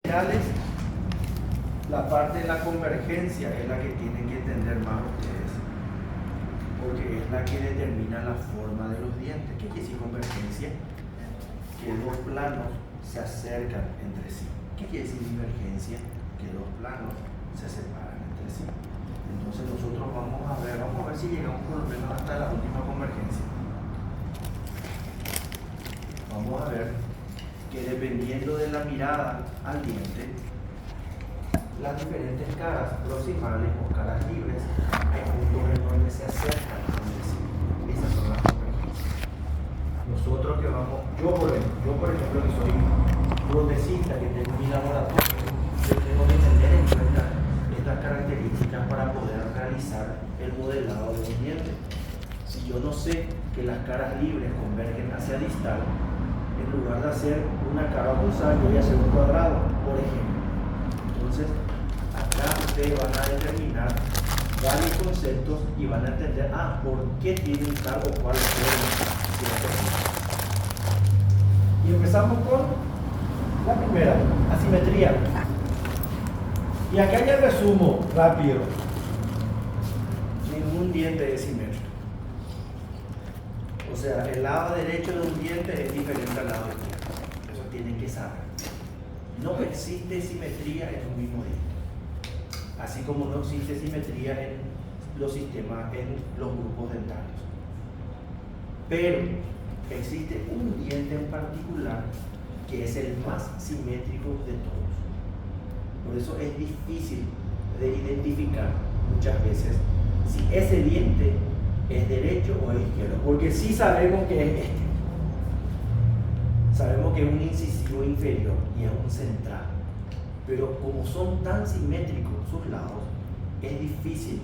iniciales, la parte de la convergencia es la que tienen que entender más ustedes, porque es la que determina la forma de los dientes. ¿Qué quiere decir convergencia? Que dos planos se acercan entre sí. ¿Qué quiere decir divergencia? Que dos planos se separan entre sí. Entonces nosotros vamos a ver si llegamos por lo menos hasta la última convergencia. Vamos a ver que dependiendo de la mirada al diente, las diferentes caras proximales o caras libres hay puntos en donde se acercan entre sí. Esas son las convergencias. Nosotros que vamos, yo por ejemplo que soy protesista, que tengo mi laboratorio, yo tengo que tener en cuenta estas características para poder realizar el modelado de los dientes. Si yo no sé que las caras libres convergen hacia distal, en lugar de hacer una cara oposal, yo voy a hacer un cuadrado, por ejemplo. Entonces, acá ustedes van a determinar varios conceptos y van a entender, por qué tienen tal o cual forma. Y empezamos con la primera, asimetría. Y acá ya resumo rápido. Ningún diente es simétrico. O sea, el lado derecho de un diente es diferente al lado izquierdo. Eso tienen que saber. No existe simetría en un mismo diente. Así como no existe simetría en los sistemas, en los grupos dentarios. Pero existe un diente en particular que es el más simétrico de todos. Por eso es difícil de identificar muchas veces si ese diente es derecho o es izquierdo, porque sí sabemos que es este. Sabemos que es un incisivo inferior y es un central, pero como son tan simétricos sus lados, es difícil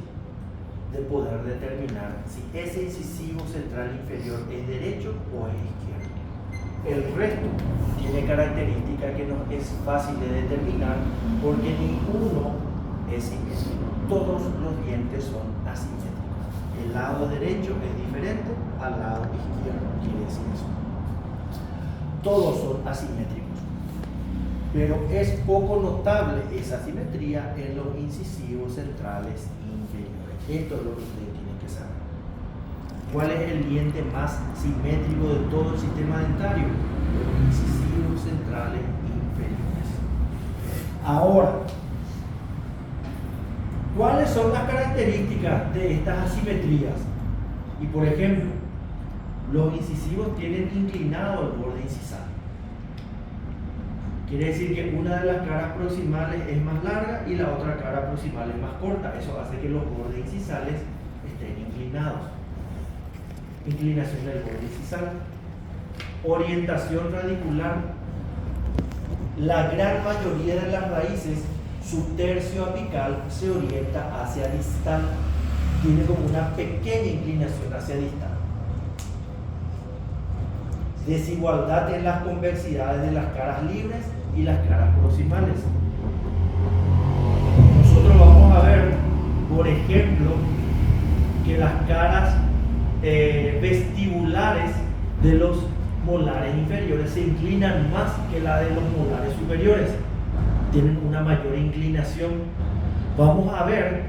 de poder determinar si ese incisivo central inferior es derecho o es izquierdo. El resto tiene características que no es fácil de determinar porque ninguno es simétrico. Todos los dientes son asimétricos. El lado derecho es diferente al lado izquierdo, quiere decir eso. Todos son asimétricos, pero es poco notable esa asimetría en los incisivos centrales inferiores. Esto es lo que ustedes tienen que saber. ¿Cuál es el diente más simétrico de todo el sistema dentario? Los incisivos centrales inferiores. Ahora, ¿cuáles son las características de estas asimetrías? Y por ejemplo, los incisivos tienen inclinado el borde incisal. Quiere decir que una de las caras proximales es más larga y la otra cara proximal es más corta. Eso hace que los bordes incisales estén inclinados. Inclinación del borde incisal. Orientación radicular. La gran mayoría de las raíces, su tercio apical se orienta hacia distal. Tiene como una pequeña inclinación hacia distal. Desigualdad en las convexidades de las caras libres y las caras proximales. Nosotros vamos a ver, por ejemplo, que las caras vestibulares de los molares inferiores se inclinan más que la de los molares superiores. Tienen una mayor inclinación. Vamos a ver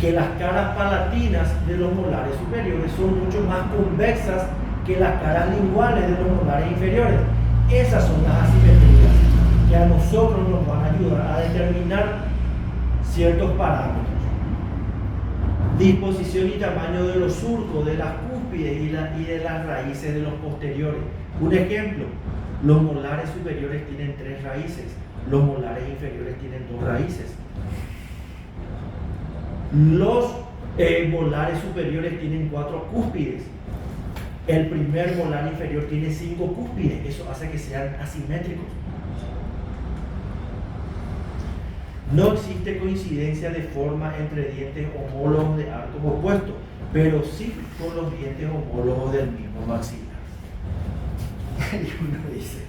que las caras palatinas de los molares superiores son mucho más convexas que las caras linguales de los molares inferiores. Esas son las asimetrías que a nosotros nos van a ayudar a determinar ciertos parámetros. Disposición y tamaño de los surcos, de las cúspides y de las raíces de los posteriores. Un ejemplo, los molares superiores tienen 3 raíces, los molares inferiores tienen 2 raíces. Los molares superiores tienen 4 cúspides. El primer molar inferior tiene 5 cúspides. Eso hace que sean asimétricos. No existe coincidencia de forma entre dientes homólogos de arcos opuestos, pero sí con los dientes homólogos del mismo maxilar. Y uno dice,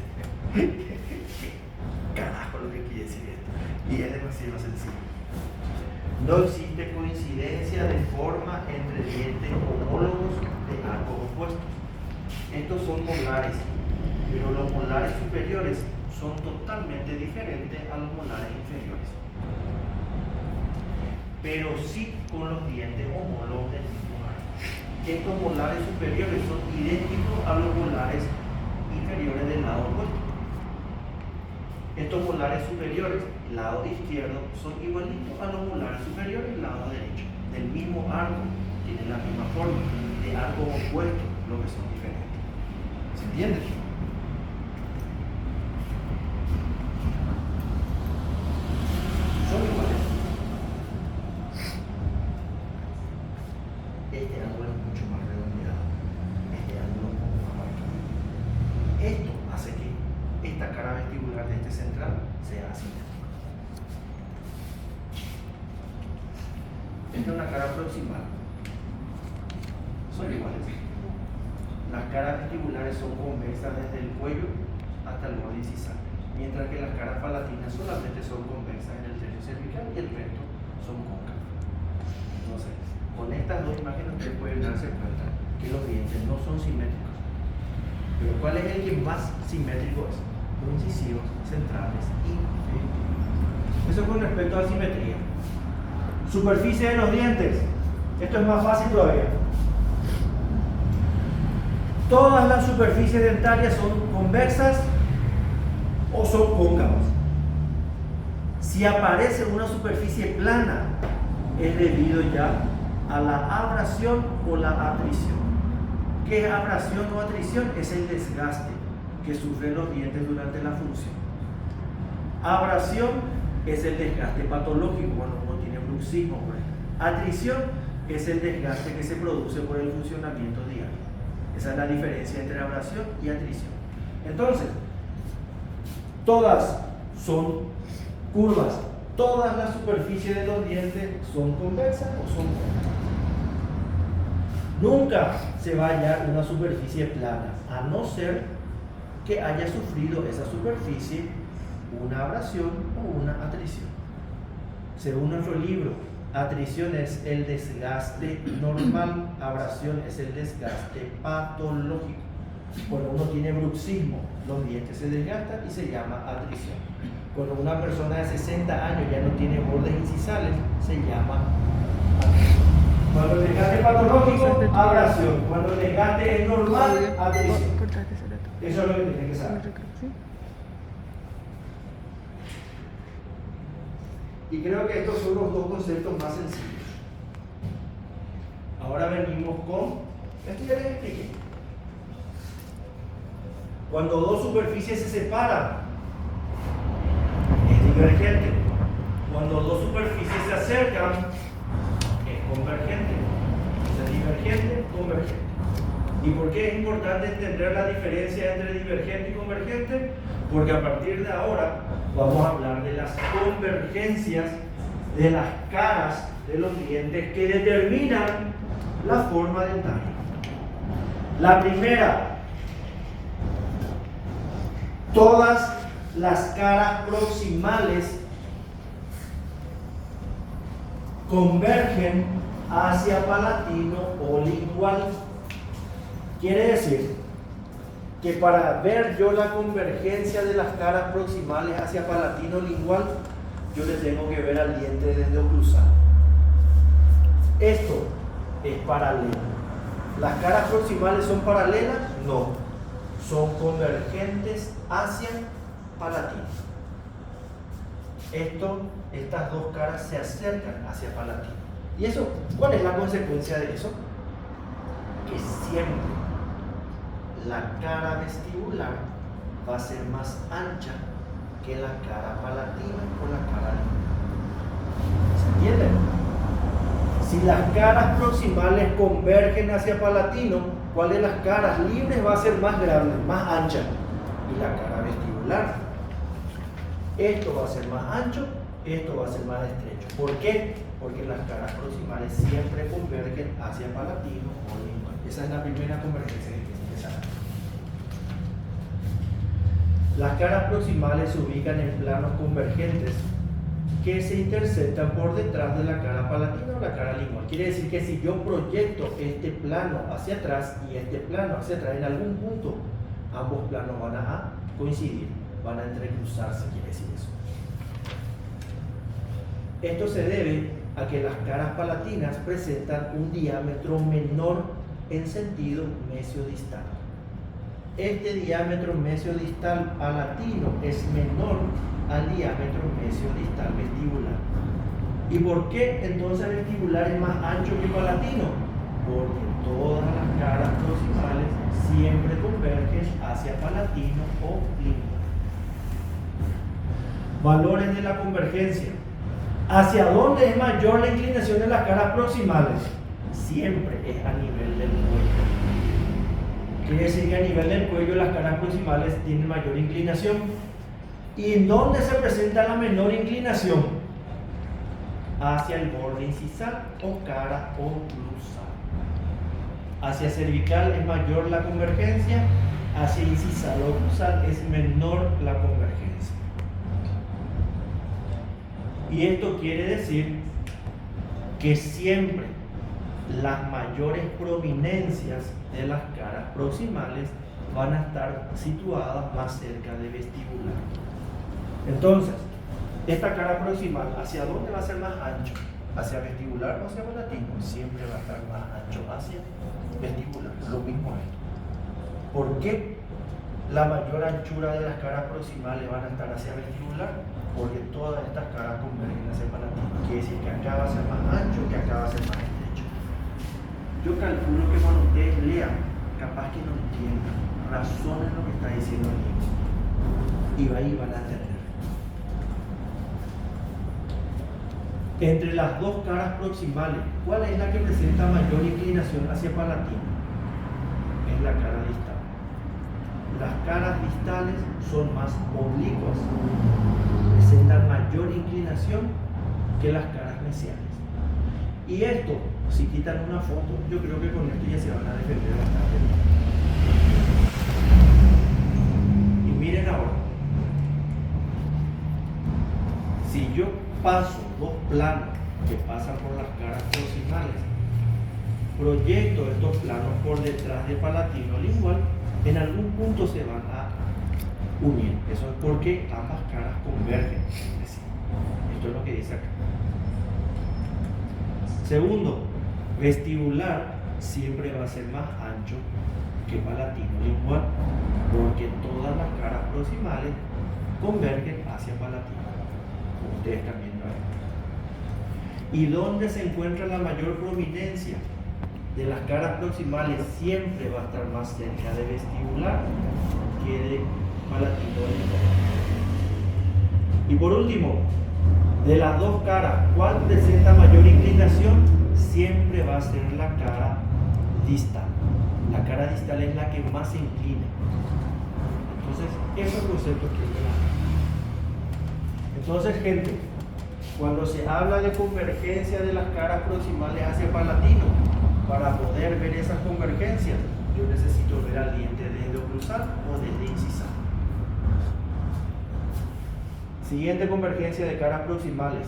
carajo lo que quiere decir esto. Y es demasiado sencillo. No existe coincidencia de forma entre dientes homólogos de arcos opuestos. Estos son molares, pero los molares superiores son totalmente diferentes a los molares inferiores, pero sí con los dientes homólogos del mismo árbol. Estos molares superiores son idénticos a los molares inferiores del lado opuesto. Estos molares superiores, lado izquierdo, son igualitos a los molares superiores del lado derecho, del mismo árbol, tienen la misma forma, de árbol opuesto, lo que son diferentes. ¿Se entiende? Son iguales. Este ángulo es mucho más redondeado, este ángulo un poco más marcado. Esto hace que esta cara vestibular de este central sea asimétrica. Esta es una cara proximal. Son iguales. Las caras vestibulares son convexas desde el cuello hasta el borde incisal, mientras que las caras palatinas solamente son convexas en el tercio cervical y el resto son cóncavas. Entonces, con estas dos imágenes ustedes pueden darse cuenta que los dientes no son simétricos. Pero ¿cuál es el que más simétrico es? Los incisivos centrales inferiores. Eso con respecto a simetría. Superficie de los dientes. Esto es más fácil todavía. Todas las superficies dentarias son convexas o son cóncavas. Si aparece una superficie plana, es debido ya a la abrasión o la atrición. ¿Qué es abrasión o atrición? Es el desgaste que sufren los dientes durante la función. Abrasión es el desgaste patológico cuando uno tiene bruxismo, por ejemplo. Atrición es el desgaste que se produce por el funcionamiento diario. Esa es la diferencia entre abrasión y atrición. Entonces, todas son curvas. Todas las superficies de los dientes son convexas o son cóncavas. Nunca se va a hallar una superficie plana, a no ser que haya sufrido esa superficie una abrasión o una atrición. Según nuestro libro, atrición es el desgaste normal, abrasión es el desgaste patológico. Cuando uno tiene bruxismo, los dientes se desgastan y se llama atrición. Cuando una persona de 60 años ya no tiene bordes incisales, se llama atrición. Cuando el desgaste patológico, abrasión. Cuando el desgaste es normal, atrición. Eso es lo que tienen que saber. Y creo que estos son los dos conceptos más sencillos. Ahora venimos con... Esto ya les expliqué. Cuando dos superficies se separan, es divergente. Cuando dos superficies se acercan, es convergente. Es divergente, convergente. ¿Y por qué es importante entender la diferencia entre divergente y convergente? Porque a partir de ahora vamos a hablar de las convergencias de las caras de los dientes que determinan la forma dentaria. La primera, todas las caras proximales convergen hacia palatino o lingual. Quiere decir que para ver yo la convergencia de las caras proximales hacia palatino lingual, yo le tengo que ver al diente desde oclusal. Esto es paralelo. ¿Las caras proximales son paralelas? No. Son convergentes hacia palatino. Estas dos caras se acercan hacia palatino. ¿Y eso? ¿Cuál es la consecuencia de eso? Que siempre la cara vestibular va a ser más ancha que la cara palatina o la cara lingual. ¿Se entiende? Si las caras proximales convergen hacia palatino, ¿cuál de las caras libres va a ser más grande, más ancha? Y la cara vestibular. Esto va a ser más ancho, esto va a ser más estrecho. ¿Por qué? Porque las caras proximales siempre convergen hacia palatino o lingual. Esa es la primera convergencia que tienen que saber. Las caras proximales se ubican en planos convergentes que se interceptan por detrás de la cara palatina o la cara lingual. Quiere decir que si yo proyecto este plano hacia atrás y este plano hacia atrás en algún punto, ambos planos van a coincidir. van a entrecruzarse, quiere decir eso. Esto se debe a que las caras palatinas presentan un diámetro menor en sentido mesiodistal. Este diámetro mesiodistal palatino es menor al diámetro mesiodistal vestibular. ¿Y por qué entonces el vestibular es más ancho que palatino? Porque todas las caras proximales siempre convergen hacia palatino o lingual. Valores de la convergencia. ¿Hacia dónde es mayor la inclinación de las caras proximales? Siempre es a nivel del cuello. Quiere decir que a nivel del cuello las caras proximales tienen mayor inclinación. ¿Y en dónde se presenta la menor inclinación? Hacia el borde incisal o cara oclusal. Hacia cervical es mayor la convergencia, hacia incisal o oclusal es menor la convergencia. Y esto quiere decir que siempre las mayores prominencias de las caras proximales van a estar situadas más cerca de vestibular. Entonces, esta cara proximal, ¿hacia dónde va a ser más ancho? ¿Hacia vestibular o hacia palatino? Siempre va a estar más ancho hacia vestibular. Lo mismo esto. ¿Por qué la mayor anchura de las caras proximales van a estar hacia vestibular? Porque todas estas caras convergen hacia palatino. Quiere decir que acá va a ser más ancho, que acá va a ser más estrecho. Yo calculo que cuando ustedes lean, capaz que no entiendan, razonen lo que está diciendo el libro. Y ahí van a entender. Entre las dos caras proximales, ¿cuál es la que presenta mayor inclinación hacia palatino? Es la cara distal. Las caras distales son más oblicuas, presentan mayor inclinación que las caras mesiales. Y esto, si quitan una foto, yo creo que con esto ya se van a defender bastante bien. Y miren ahora, si yo paso dos planos que pasan por las caras proximales, proyecto estos planos por detrás de palatino lingual, en algún punto se van a unir. Eso es porque ambas caras convergen. Esto es lo que dice acá. Segundo, vestibular siempre va a ser más ancho que palatino lingual, porque todas las caras proximales convergen hacia palatino. Ustedes también lo ven. ¿Y dónde se encuentra la mayor prominencia de las caras proximales? Siempre va a estar más cerca de vestibular que de palatino. Y por último, de las dos caras, ¿cuál presenta mayor inclinación? Siempre va a ser la cara distal. La cara distal es la que más se inclina. Entonces, esos conceptos que tenemos. Entonces, gente, cuando se habla de convergencia de las caras proximales hacia palatino, para poder ver esas convergencias, yo necesito ver al diente desde oclusal o desde incisal. Siguiente convergencia de caras proximales.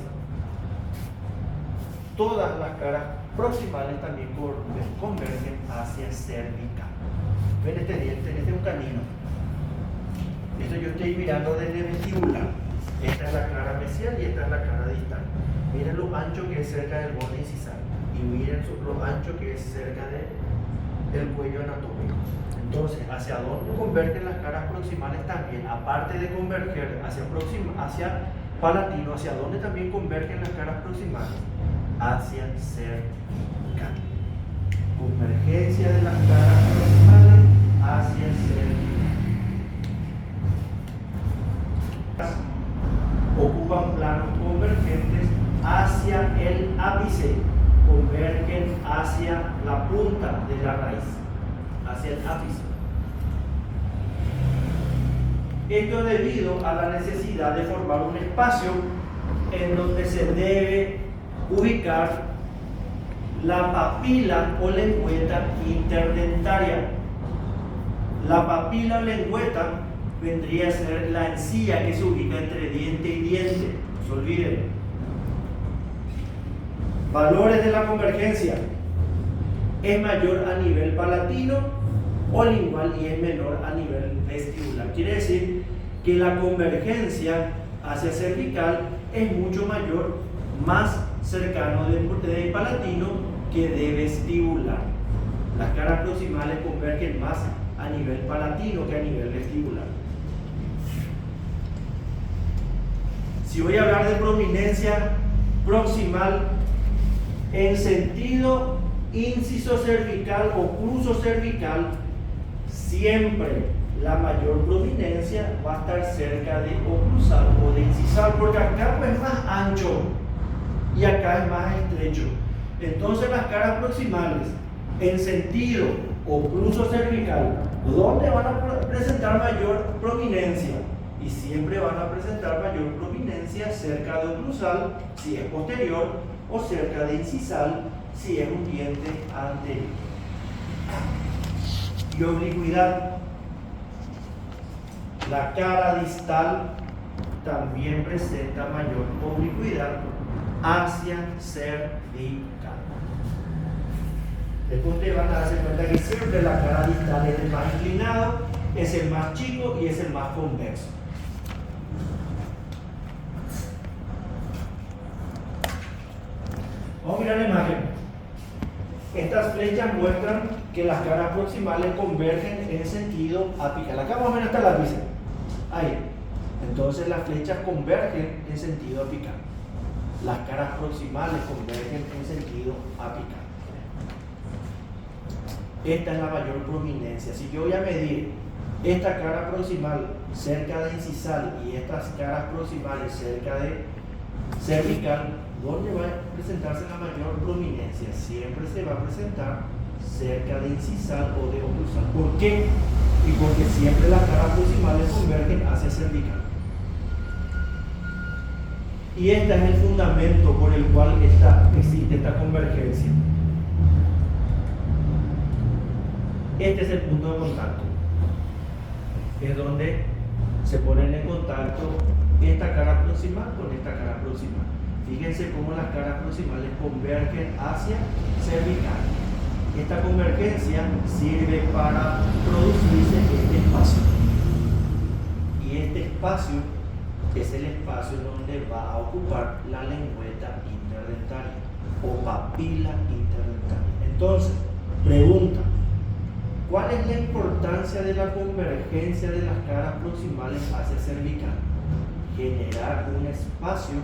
Todas las caras proximales también convergen hacia cervical. ¿Ven este diente? Este es un canino. Esto yo estoy mirando desde vestibular. Esta es la cara mesial y esta es la cara distal. Miren lo ancho que es cerca del borde incisal y miren lo ancho que es cerca del cuello anatómico. Entonces, ¿hacia dónde convergen las caras proximales también? Aparte de converger hacia palatino, ¿hacia dónde también convergen las caras proximales? Hacia cervical. Convergencia de las caras proximales hacia cervical. Ocupan planos convergentes hacia el ápice, convergen hacia la punta de la raíz, hacia el ápice. Esto es debido a la necesidad de formar un espacio en donde se debe ubicar la papila o lengüeta interdentaria. La papila o lengüeta vendría a ser la encía que se ubica entre diente y diente. No se olviden. Valores de la convergencia. Es mayor a nivel palatino o lingual y es menor a nivel vestibular. Quiere decir que la convergencia hacia cervical es mucho mayor, más cercano del palatino que de vestibular. Las caras proximales convergen más a nivel palatino que a nivel vestibular. Si voy a hablar de prominencia proximal en sentido inciso cervical o cruzo cervical, siempre la mayor prominencia va a estar cerca de oclusal o de incisal, porque acá pues es más ancho y acá es más estrecho. Entonces las caras proximales en sentido o cruzo cervical, ¿dónde van a presentar mayor prominencia? Y siempre van a presentar mayor prominencia cerca de oclusal si es posterior o cerca de incisal si es un diente anterior. Y oblicuidad. La cara distal también presenta mayor oblicuidad hacia cervical. Después ustedes van a darse cuenta que siempre la cara distal es el más inclinado, es el más chico y es el más convexo. Vamos a mirar la imagen. Estas flechas muestran que las caras proximales convergen en sentido apical. Acá más o menos está el lápiz. Ahí. Entonces las flechas convergen en sentido apical. Las caras proximales convergen en sentido apical. Esta es la mayor prominencia. Si yo voy a medir esta cara proximal cerca de incisal y estas caras proximales cerca de cervical, ¿dónde va a presentarse la mayor prominencia? Siempre se va a presentar cerca de incisal o de oclusal. ¿Por qué? Y porque siempre las caras proximales convergen hacia cervical. Y este es el fundamento por el cual existe esta convergencia. Este es el punto de contacto. Es donde se ponen en contacto esta cara proximal con esta cara proximal. Fíjense cómo las caras proximales convergen hacia cervical. Esta convergencia sirve para producirse este espacio. Y este espacio es el espacio donde va a ocupar la lengüeta interdentaria o papila interdentaria. Entonces, pregunta: ¿cuál es la importancia de la convergencia de las caras proximales hacia cervical? Generar un espacio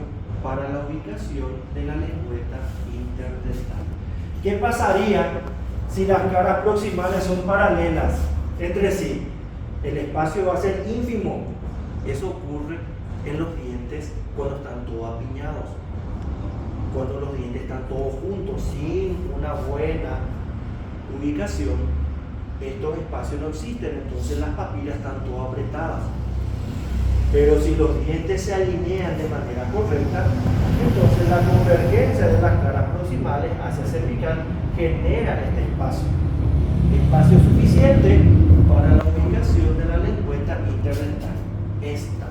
para la ubicación de la lengüeta interdentaria. ¿Qué pasaría si las caras proximales son paralelas entre sí? El espacio va a ser ínfimo. Eso ocurre en los dientes cuando están todos apiñados, cuando los dientes están todos juntos sin una buena ubicación. Estos espacios no existen, entonces las papilas están todas apretadas. Pero si los dientes se alinean de manera correcta, entonces la convergencia de las caras proximales hacia cervical genera este espacio suficiente para la ubicación de la lengüeta interdentaria. Esta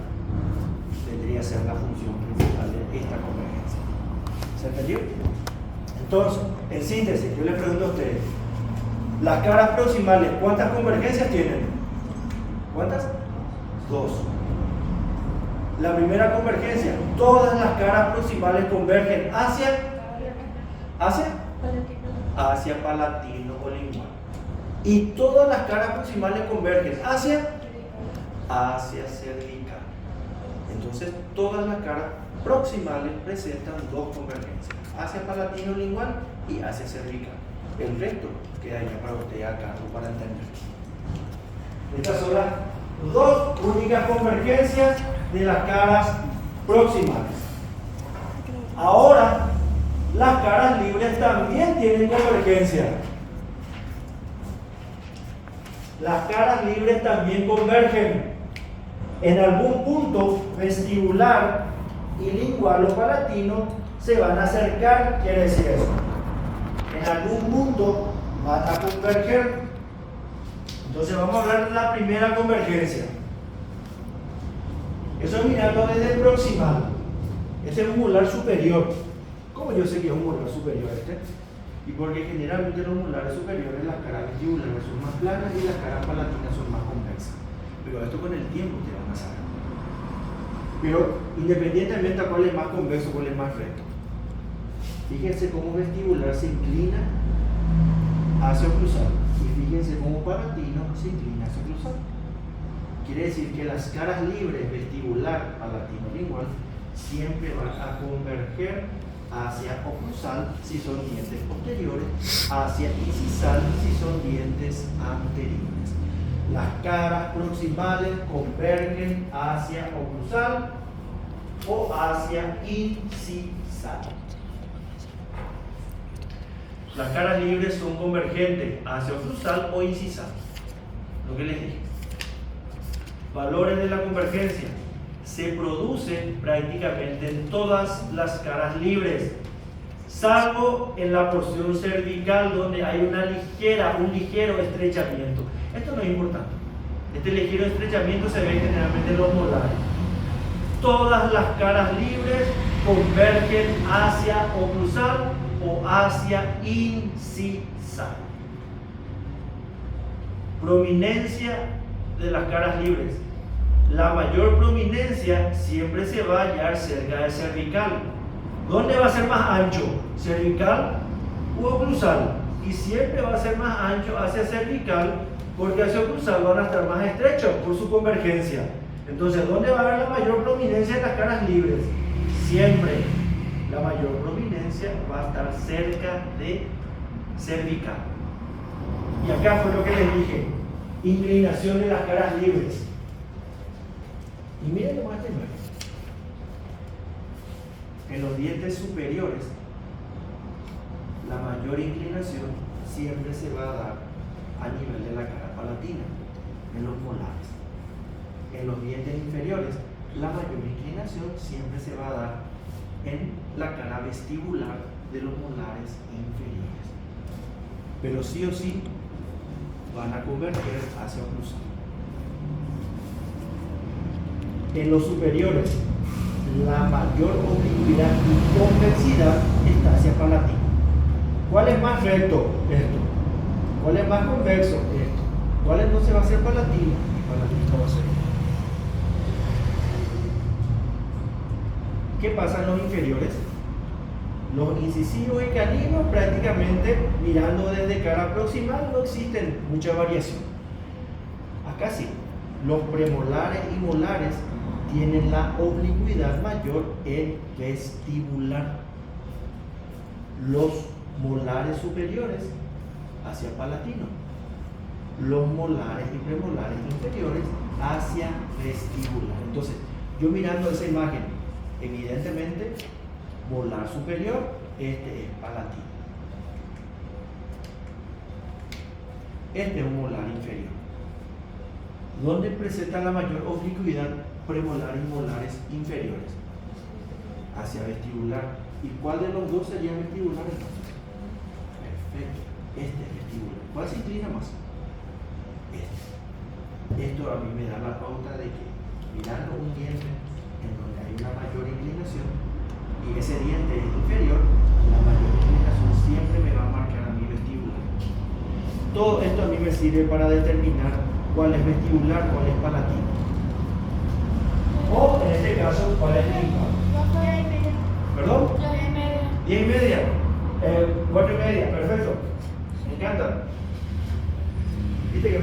tendría que ser la función principal de esta convergencia. ¿Se entendió? Entonces, en síntesis, yo les pregunto a ustedes: las caras proximales, ¿cuántas convergencias tienen? ¿Cuántas? 2. La primera convergencia, todas las caras proximales convergen hacia palatino o lingual. Y todas las caras proximales convergen hacia cervical. Entonces, todas las caras proximales presentan 2 convergencias, hacia palatino lingual y hacia cervical. El resto queda ya para usted acá para entender. Estas son las 2 únicas convergencias de las caras proximales. Ahora, las caras libres también tienen convergencia. Las caras libres también convergen. En algún punto vestibular y lingual o palatino se van a acercar, quiere decir eso. En algún punto van a converger. Entonces vamos a hablar de la primera convergencia. Eso es mirando desde el proximal. Este es un molar superior. ¿Cómo yo sé que es un molar superior este? Y porque generalmente los molares superiores, las caras vestibulares son más planas y las caras palatinas son más convexas. Pero esto con el tiempo te van a saber. Pero independientemente a cuál es más convexo, cuál es más recto. Fíjense cómo vestibular se inclina hacia oclusal. Y fíjense cómo palatino se inclina hacia oclusal. Quiere decir que las caras libres vestibular, palatino, lingual siempre van a converger hacia oclusal si son dientes posteriores, hacia incisal si son dientes anteriores. Las caras proximales convergen hacia oclusal o hacia incisal. Las caras libres son convergentes hacia oclusal o incisal. Lo que les dije. Valores de la convergencia se producen prácticamente en todas las caras libres, salvo en la porción cervical donde hay un ligero estrechamiento. Esto no es importante. Este ligero estrechamiento se ve generalmente en los molares. Todas las caras libres convergen hacia oclusal o hacia incisal. Prominencia de las caras libres. La mayor prominencia siempre se va a hallar cerca del cervical. ¿Dónde va a ser más ancho? ¿Cervical u oclusal? Y siempre va a ser más ancho hacia cervical, porque hacia oclusal van a estar más estrechos por su convergencia. Entonces, ¿dónde va a haber la mayor prominencia en las caras libres? Siempre la mayor prominencia va a estar cerca de cervical. Y acá fue lo que les dije: inclinación de las caras libres. Y miren nomás esta imagen. En los dientes superiores, la mayor inclinación siempre se va a dar a nivel de la cara palatina, en los molares. En los dientes inferiores, la mayor inclinación siempre se va a dar en la cara vestibular de los molares inferiores. Pero sí o sí van a converger hacia oclusal. En los superiores, la mayor oblicuidad y convexidad está hacia palatino. ¿Cuál es más recto? Esto. ¿Cuál es más convexo? Esto. ¿Cuál entonces va a ser palatino? Palatino va a ser. ¿Qué pasa en los inferiores? Los incisivos y caninos, prácticamente mirando desde cara proximal, no existen mucha variación. Acá sí. Los premolares y molares tienen la oblicuidad mayor en vestibular. Los molares superiores hacia palatino. Los molares y premolares inferiores hacia vestibular. Entonces, yo mirando esa imagen, evidentemente, molar superior, este es palatino. Este es un molar inferior. ¿Dónde presenta la mayor oblicuidad? Premolar y molares inferiores hacia vestibular. ¿Y cuál de los dos sería vestibular entonces? Perfecto, este es vestibular. ¿Cuál se inclina más? Este. Esto a mí me da la pauta de que mirando un diente en donde hay una mayor inclinación y ese diente es inferior, la mayor inclinación siempre me va a marcar a mi vestibular. Todo esto a mí me sirve para determinar cuál es vestibular, cuál es palatino. O en este caso, ¿cuál es lingual? 2:30. ¿Perdón? 2:30. 10:30. 4:30, perfecto. Me encanta. ¿Viste que